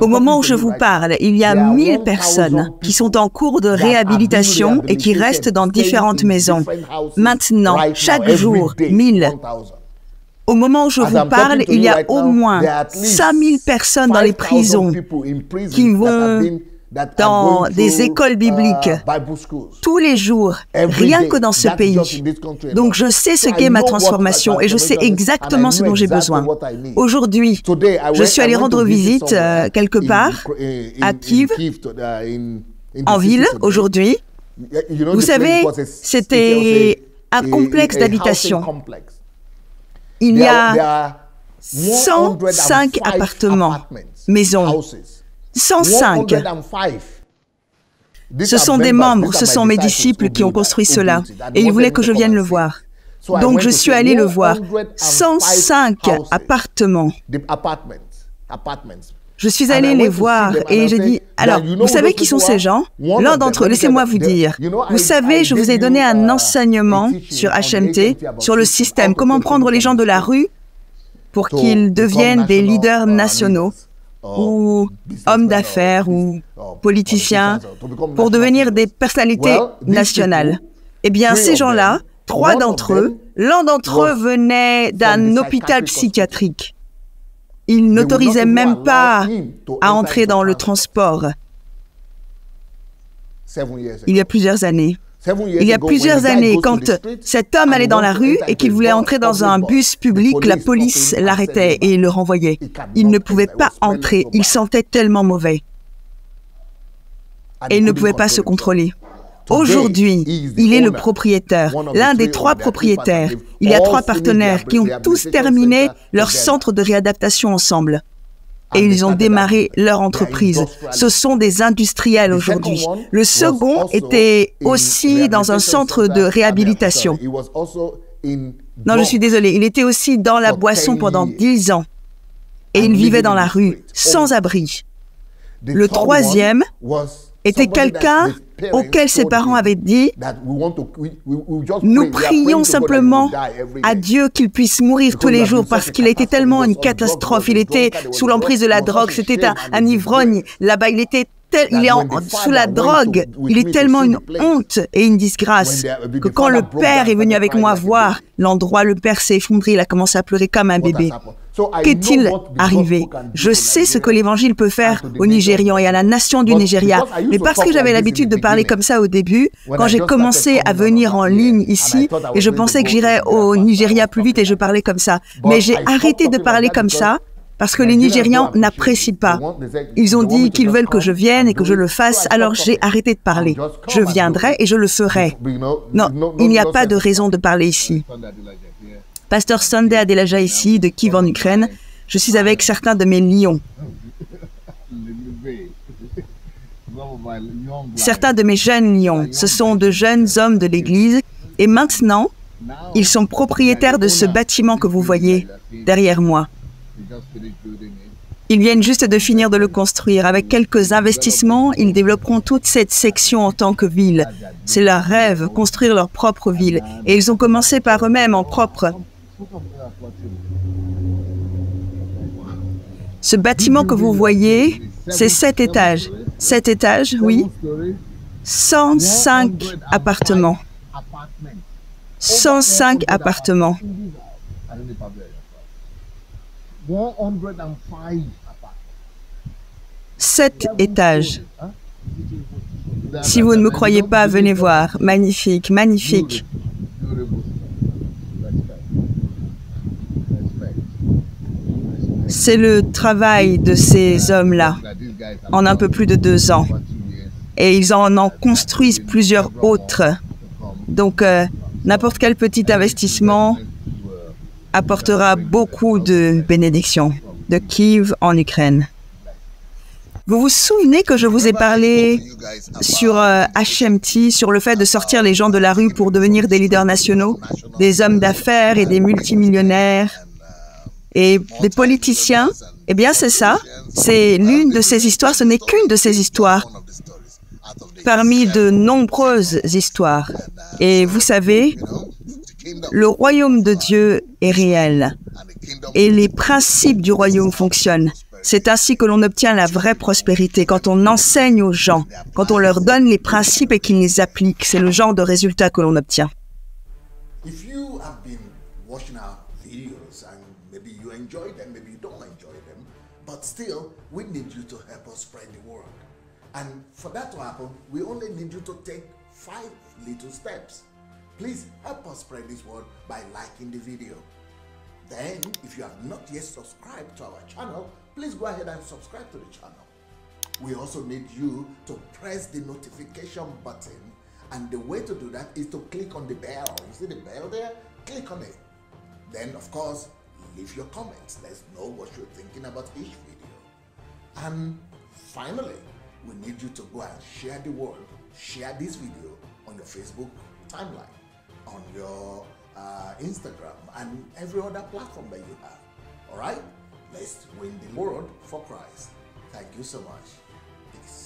Au moment où je vous parle, il y a 1000 personnes qui sont en cours de réhabilitation et qui restent dans différentes maisons. Maintenant, chaque jour, 1000. Au moment où je vous parle, il y a au moins 5000 personnes dans les prisons qui vont dans des écoles bibliques tous les jours, rien que dans ce pays. Donc je sais ce qu'est ma transformation et je sais exactement ce dont j'ai besoin. Aujourd'hui, je suis allé rendre visite quelque part, à Kiev, en ville, aujourd'hui. Vous savez, c'était un complexe d'habitation. Il y a 105 appartements, maisons. 105. Ce sont des membres, ce sont mes disciples qui ont construit cela. Et ils voulaient que je vienne le voir. Donc je suis allé le voir. 105 appartements. Je suis allé les voir et j'ai dit, alors, vous savez qui sont ces gens? L'un d'entre eux, laissez-moi vous dire. Vous savez, je vous ai donné un enseignement sur HMT, sur le système, comment prendre les gens de la rue pour qu'ils deviennent des leaders nationaux ou hommes d'affaires ou politiciens pour devenir des personnalités nationales. Eh bien, ces gens-là, 3 d'entre eux, l'un d'entre eux venait d'un hôpital psychiatrique. Il n'autorisait même pas à entrer dans le transport. Il y a plusieurs années. Il y a plusieurs années, quand cet homme allait dans la rue et qu'il voulait entrer dans un bus public, la police l'arrêtait et le renvoyait. Il ne pouvait pas entrer, il sentait tellement mauvais. Et il ne pouvait pas se contrôler. Aujourd'hui, il est le propriétaire, l'un des 3 propriétaires. Il y a 3 partenaires qui ont tous terminé leur centre de réadaptation ensemble. Et ils ont démarré leur entreprise. Ce sont des industriels aujourd'hui. Le second était aussi dans un centre de réhabilitation. Non, je suis désolée. Il était aussi dans la boisson pendant 10 ans. Et il vivait dans la rue, sans abri. Le 3e était quelqu'un auquel ses parents avaient dit « Nous prions simplement à Dieu qu'il puisse mourir tous les jours parce qu'il a été tellement une catastrophe. Il était sous l'emprise de la drogue, c'était un ivrogne. Là-bas, il est sous la drogue. Il est tellement une honte et une disgrâce que quand le père est venu avec moi voir l'endroit, le père s'est effondré, il a commencé à pleurer comme un bébé. Qu'est-il arrivé? Je sais ce que l'Évangile peut faire aux Nigérians et à la nation du Nigeria. Mais parce que j'avais l'habitude de parler comme ça au début, quand j'ai commencé à venir en ligne ici, et je pensais que j'irais au Nigeria plus vite et je parlais comme ça. Mais j'ai arrêté de parler comme ça parce que les Nigérians n'apprécient pas. Ils ont dit qu'ils veulent que je vienne et que je le fasse, alors j'ai arrêté de parler. Je viendrai et je le ferai. Non, il n'y a pas de raison de parler ici. Pasteur Sunday Adelaja ici, de Kiev en Ukraine. Je suis avec certains de mes lions. Certains de mes jeunes lions. Ce sont de jeunes hommes de l'Église. Et maintenant, ils sont propriétaires de ce bâtiment que vous voyez derrière moi. Ils viennent juste de finir de le construire. Avec quelques investissements, ils développeront toute cette section en tant que ville. C'est leur rêve, construire leur propre ville. Et ils ont commencé par eux-mêmes en propre. Ce bâtiment que vous voyez, c'est 7 étages. 7 étages, oui. 105 appartements. 105 appartements. 7 étages. Si vous ne me croyez pas, venez voir. Magnifique, magnifique. C'est le travail de ces hommes-là, en un peu plus de 2 ans. Et ils en construisent plusieurs autres. Donc, n'importe quel petit investissement apportera beaucoup de bénédictions de Kiev en Ukraine. Vous vous souvenez que je vous ai parlé sur HMT, sur le fait de sortir les gens de la rue pour devenir des leaders nationaux, des hommes d'affaires et des multimillionnaires et des politiciens? Eh bien, c'est ça. C'est l'une de ces histoires. Ce n'est qu'une de ces histoires parmi de nombreuses histoires. Et vous savez, le royaume de Dieu est réel et les principes du royaume fonctionnent. C'est ainsi que l'on obtient la vraie prospérité, quand on enseigne aux gens, quand on leur donne les principes et qu'ils les appliquent. C'est le genre de résultat que l'on obtient. If you have been watching our videos and maybe you enjoy them, maybe you don't enjoy them, but still, we need you to help us spread the word. And for that to happen, we only need you to take 5 little steps. Please help us spread this word by liking the video. Then, if you have not yet subscribed to our channel, please go ahead and subscribe to the channel. We also need you to press the notification button, and the way to do that is to click on the bell. You see the bell there? Click on it. Then, of course, leave your comments. Let's know what you're thinking about each video. And finally, we need you to go and share the word. Share this video on your Facebook timeline, on your Instagram, and every other platform that you have. All right? Let's win the world for Christ. Thank you so much. Peace.